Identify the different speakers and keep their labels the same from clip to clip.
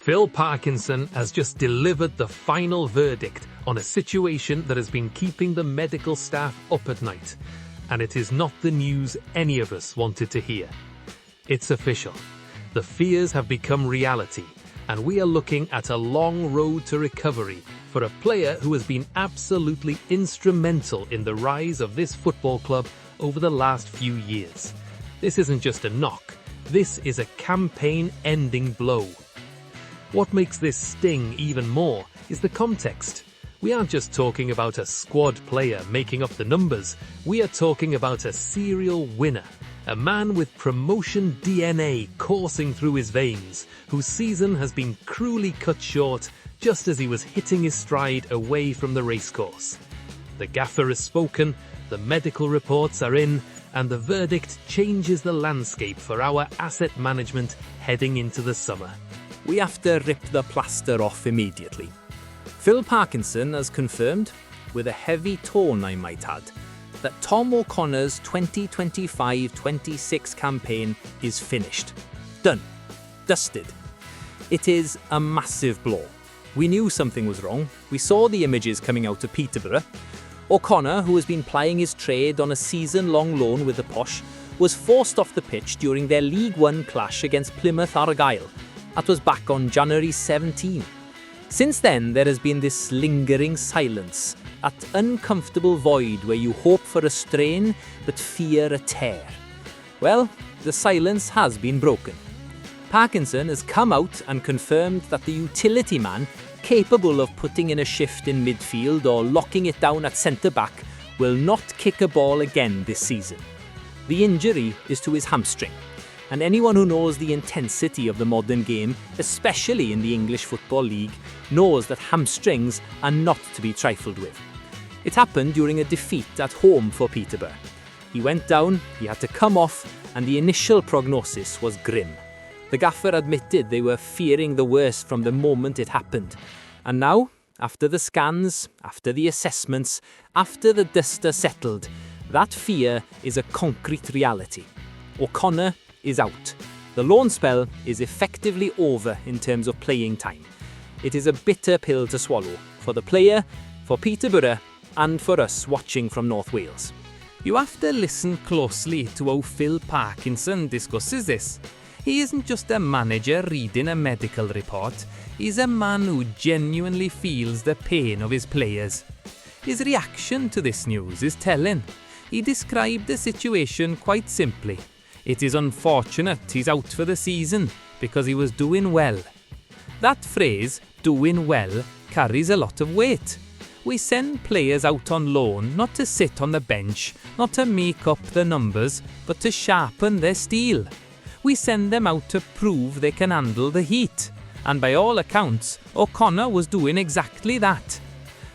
Speaker 1: Phil Parkinson has just delivered the final verdict on a situation that has been keeping the medical staff up at night, and it is not the news any of us wanted to hear. It's official. The fears have become reality, and we are looking at a long road to recovery for a player who has been absolutely instrumental in the rise of this football club over the last few years. This isn't just a knock, this is a campaign-ending blow. What makes this sting even more is the context. We aren't just talking about a squad player making up the numbers, we are talking about a serial winner, a man with promotion DNA coursing through his veins, whose season has been cruelly cut short just as he was hitting his stride away from the racecourse. The gaffer has spoken, the medical reports are in, and the verdict changes the landscape for our asset management heading into the summer.
Speaker 2: We have to rip the plaster off immediately. Phil Parkinson has confirmed, with a heavy tone I might add, that Tom O'Connor's 2025-26 campaign is finished. Done. Dusted. It is a massive blow. We knew something was wrong. We saw the images coming out of Peterborough. O'Connor, who has been plying his trade on a season-long loan with the Posh, was forced off the pitch during their League One clash against Plymouth Argyle. That was back on January 17. Since then, there has been this lingering silence, that uncomfortable void where you hope for a strain but fear a tear. Well, the silence has been broken. Parkinson has come out and confirmed that the utility man, capable of putting in a shift in midfield or locking it down at centre-back, will not kick a ball again this season. The injury is to his hamstring, and anyone who knows the intensity of the modern game, especially in the English Football League, knows that hamstrings are not to be trifled with. It happened during a defeat at home for Peterborough. He went down, he had to come off, and the initial prognosis was grim. The gaffer admitted they were fearing the worst from the moment it happened. And now, after the scans, after the assessments, after the dust has settled, that fear is a concrete reality. O'Connor is out. The loan spell is effectively over in terms of playing time. It is a bitter pill to swallow for the player, for Peterborough, and for us watching from North Wales.
Speaker 3: You have to listen closely to how Phil Parkinson discusses this. He isn't just a manager reading a medical report, he's a man who genuinely feels the pain of his players. His reaction to this news is telling. He described the situation quite simply. It is unfortunate he's out for the season because he was doing well. That phrase, doing well, carries a lot of weight. We send players out on loan not to sit on the bench, not to make up the numbers, but to sharpen their steel. We send them out to prove they can handle the heat. And by all accounts, O'Connor was doing exactly that.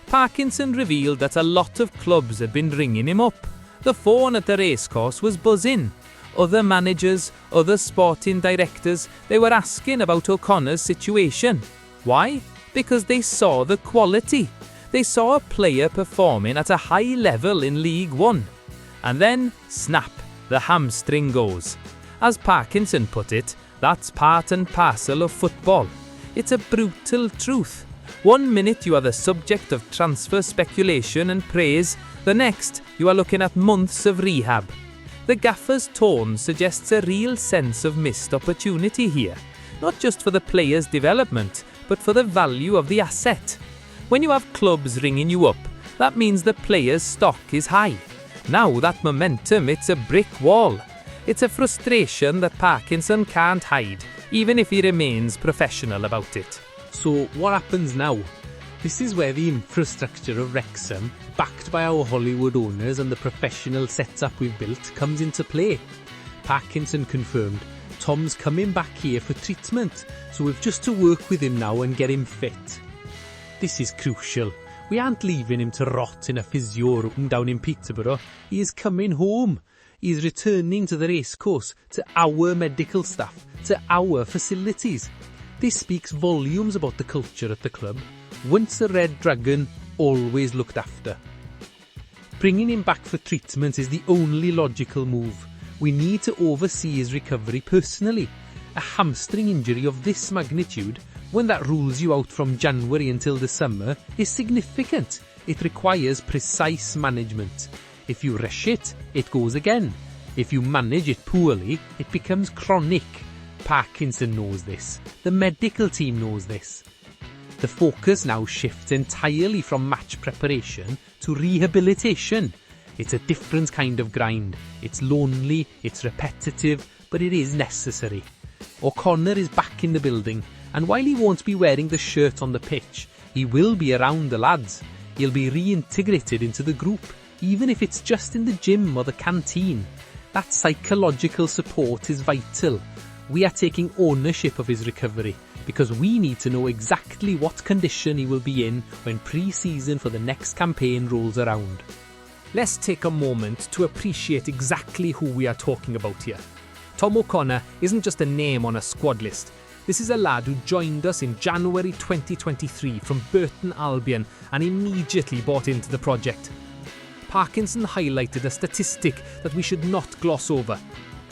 Speaker 3: Parkinson revealed that a lot of clubs had been ringing him up. The phone at the racecourse was buzzing. Other managers, other sporting directors, they were asking about O'Connor's situation. Why? Because they saw the quality. They saw a player performing at a high level in League One. And then, snap, the hamstring goes. As Parkinson put it, that's part and parcel of football. It's a brutal truth. 1 minute you are the subject of transfer speculation and praise, the next you are looking at months of rehab. The gaffer's tone suggests a real sense of missed opportunity here, not just for the player's development, but for the value of the asset. When you have clubs ringing you up, that means the player's stock is high. Now that momentum, it's a brick wall. It's a frustration that Parkinson can't hide, even if he remains professional about it.
Speaker 4: So what happens now? This is where the infrastructure of Wrexham, backed by our Hollywood owners and the professional setup we've built, comes into play. Parkinson confirmed Tom's coming back here for treatment, so we've just to work with him now and get him fit. This is crucial. We aren't leaving him to rot in a physio room down in Peterborough. He is coming home. He is returning to the racecourse, to our medical staff, to our facilities. This speaks volumes about the culture at the club. Once a Red Dragon, always looked after. Bringing him back for treatment is the only logical move. We need to oversee his recovery personally. A hamstring injury of this magnitude one that rules you out from January until the summer, is significant. It requires precise management. If you rush it, it goes again. If you manage it poorly, it becomes chronic. Parkinson knows this. The medical team knows this. The focus now shifts entirely from match preparation to rehabilitation. It's a different kind of grind. It's lonely, it's repetitive, but it is necessary. O'Connor is back in the building, and while he won't be wearing the shirt on the pitch, he will be around the lads. He'll be reintegrated into the group, even if it's just in the gym or the canteen. That psychological support is vital. We are taking ownership of his recovery because we need to know exactly what condition he will be in when pre-season for the next campaign rolls around.
Speaker 3: Let's take a moment to appreciate exactly who we are talking about here. Tom O'Connor isn't just a name on a squad list. This is a lad who joined us in January 2023 from Burton Albion and immediately bought into the project. Parkinson highlighted a statistic that we should not gloss over.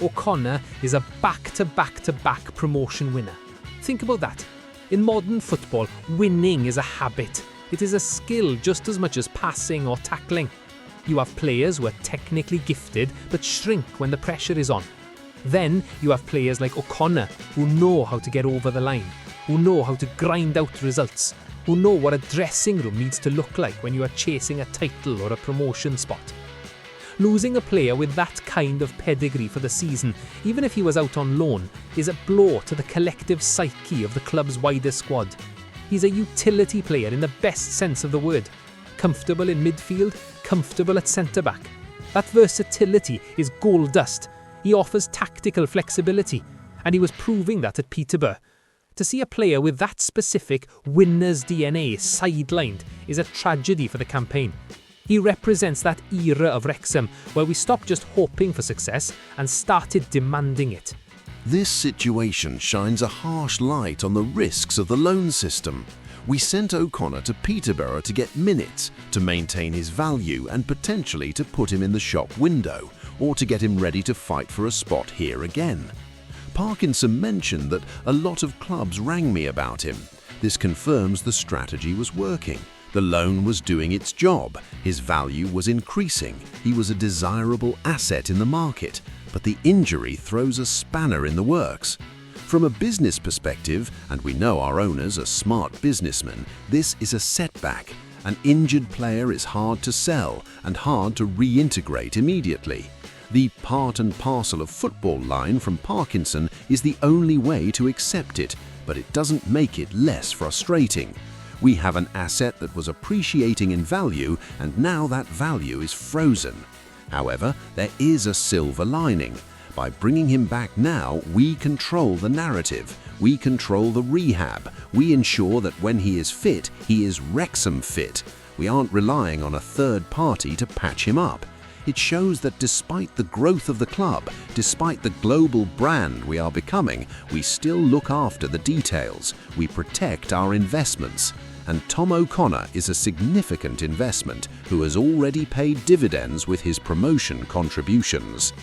Speaker 3: O'Connor is a back-to-back-to-back promotion winner. Think about that. In modern football, winning is a habit. It is a skill just as much as passing or tackling. You have players who are technically gifted but shrink when the pressure is on. Then you have players like O'Connor who know how to get over the line, who know how to grind out results, who know what a dressing room needs to look like when you are chasing a title or a promotion spot. Losing a player with that kind of pedigree for the season, even if he was out on loan, is a blow to the collective psyche of the club's wider squad. He's a utility player in the best sense of the word. Comfortable in midfield, comfortable at centre-back. That versatility is gold dust. He offers tactical flexibility, and he was proving that at Peterborough. To see a player with that specific winner's DNA sidelined is a tragedy for the campaign. He represents that era of Wrexham where we stopped just hoping for success and started demanding it.
Speaker 5: This situation shines a harsh light on the risks of the loan system. We sent O'Connor to Peterborough to get minutes, to maintain his value and potentially to put him in the shop window, or to get him ready to fight for a spot here again. Parkinson mentioned that a lot of clubs rang me about him. This confirms the strategy was working. The loan was doing its job, his value was increasing, he was a desirable asset in the market, but the injury throws a spanner in the works. From a business perspective, and we know our owners are smart businessmen, this is a setback. An injured player is hard to sell and hard to reintegrate immediately. The part and parcel of football line from Parkinson is the only way to accept it, but it doesn't make it less frustrating. We have an asset that was appreciating in value, and now that value is frozen. However, there is a silver lining. By bringing him back now, we control the narrative, we control the rehab, we ensure that when he is fit, he is Wrexham fit. We aren't relying on a third party to patch him up. It shows that despite the growth of the club, despite the global brand we are becoming, we still look after the details, we protect our investments. And Tom O'Connor is a significant investment who has already paid dividends with his promotion contributions.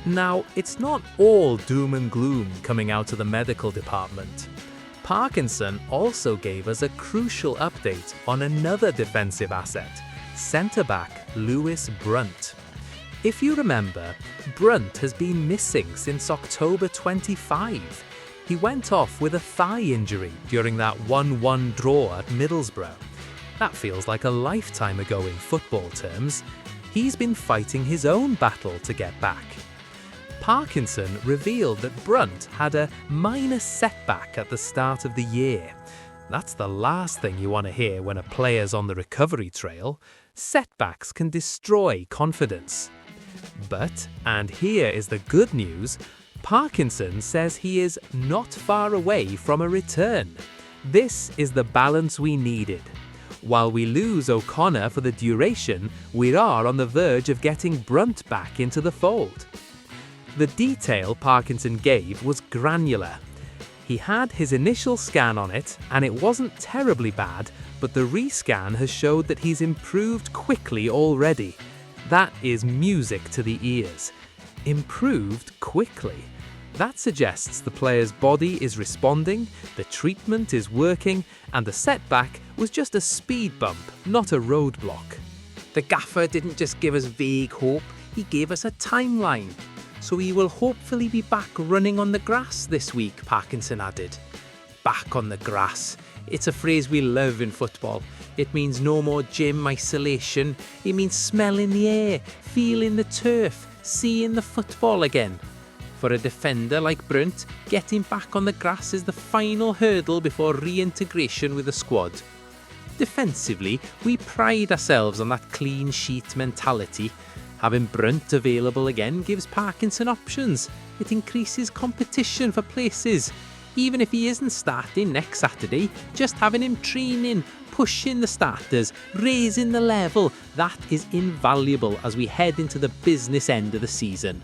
Speaker 2: Now, it's not all doom and gloom coming out of the medical department. Parkinson also gave us a crucial update on another defensive asset, centre-back Lewis Brunt. If you remember, Brunt has been missing since October 25. He went off with a thigh injury during that 1-1 draw at Middlesbrough. That feels like a lifetime ago in football terms. He's been fighting his own battle to get back. Parkinson revealed that Brunt had a minor setback at the start of the year. That's the last thing you want to hear when a player's on the recovery trail. Setbacks can destroy confidence. But, and here is the good news, Parkinson says he is not far away from a return. This is the balance we needed. While we lose O'Connor for the duration, we are on the verge of getting Brunt back into the fold. The detail Parkinson gave was granular. He had his initial scan on it, and it wasn't terribly bad, but the rescan has showed that he's improved quickly already. That is music to the ears. Improved quickly.
Speaker 3: That suggests the player's body is responding, the treatment is working, and the setback was just a speed bump, not a roadblock. The gaffer didn't just give us vague hope, he gave us a timeline. So he will hopefully be back running on the grass this week, Parkinson added. Back on the grass. It's a phrase we love in football. It means no more gym isolation. It means smelling the air, feeling the turf, seeing the football again. For a defender like Brunt, getting back on the grass is the final hurdle before reintegration with the squad. Defensively, we pride ourselves on that clean sheet mentality. Having Brunt available again gives Parkinson options. It increases competition for places. Even if he isn't starting next Saturday, just having him training, pushing the starters, raising the level, that is invaluable as we head into the business end of the season.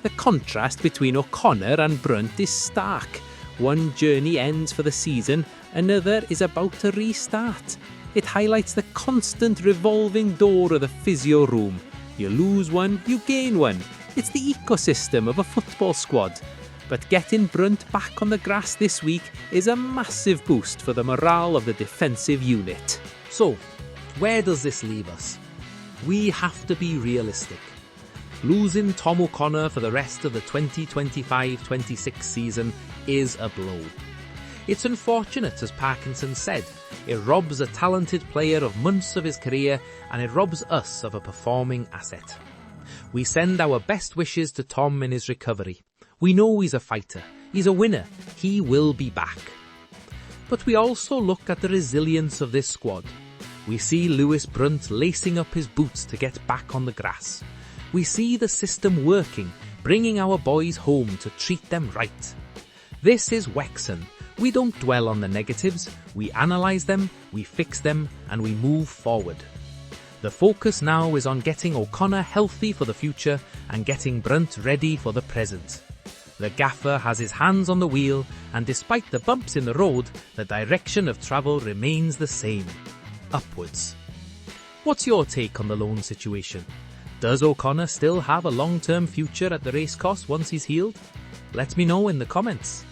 Speaker 3: The contrast between O'Connor and Brunt is stark. One journey ends for the season, another is about to restart. It highlights the constant revolving door of the physio room. You lose one, you gain one. It's the ecosystem of a football squad. But getting Brunt back on the grass this week is a massive boost for the morale of the defensive unit.
Speaker 1: So, where does this leave us? We have to be realistic. Losing Tom O'Connor for the rest of the 2025-26 season is a blow. It's unfortunate, as Parkinson said. It robs a talented player of months of his career, and it robs us of a performing asset. We send our best wishes to Tom in his recovery. We know he's a fighter, he's a winner, he will be back. But we also look at the resilience of this squad. We see Lewis Brunt lacing up his boots to get back on the grass. We see the system working, bringing our boys home to treat them right. This is Wrexham. We don't dwell on the negatives, we analyse them, we fix them, and we move forward. The focus now is on getting O'Connor healthy for the future and getting Brunt ready for the present. The gaffer has his hands on the wheel, and despite the bumps in the road, the direction of travel remains the same. Upwards. What's your take on the loan situation? Does O'Connor still have a long-term future at the racecourse once he's healed? Let me know in the comments.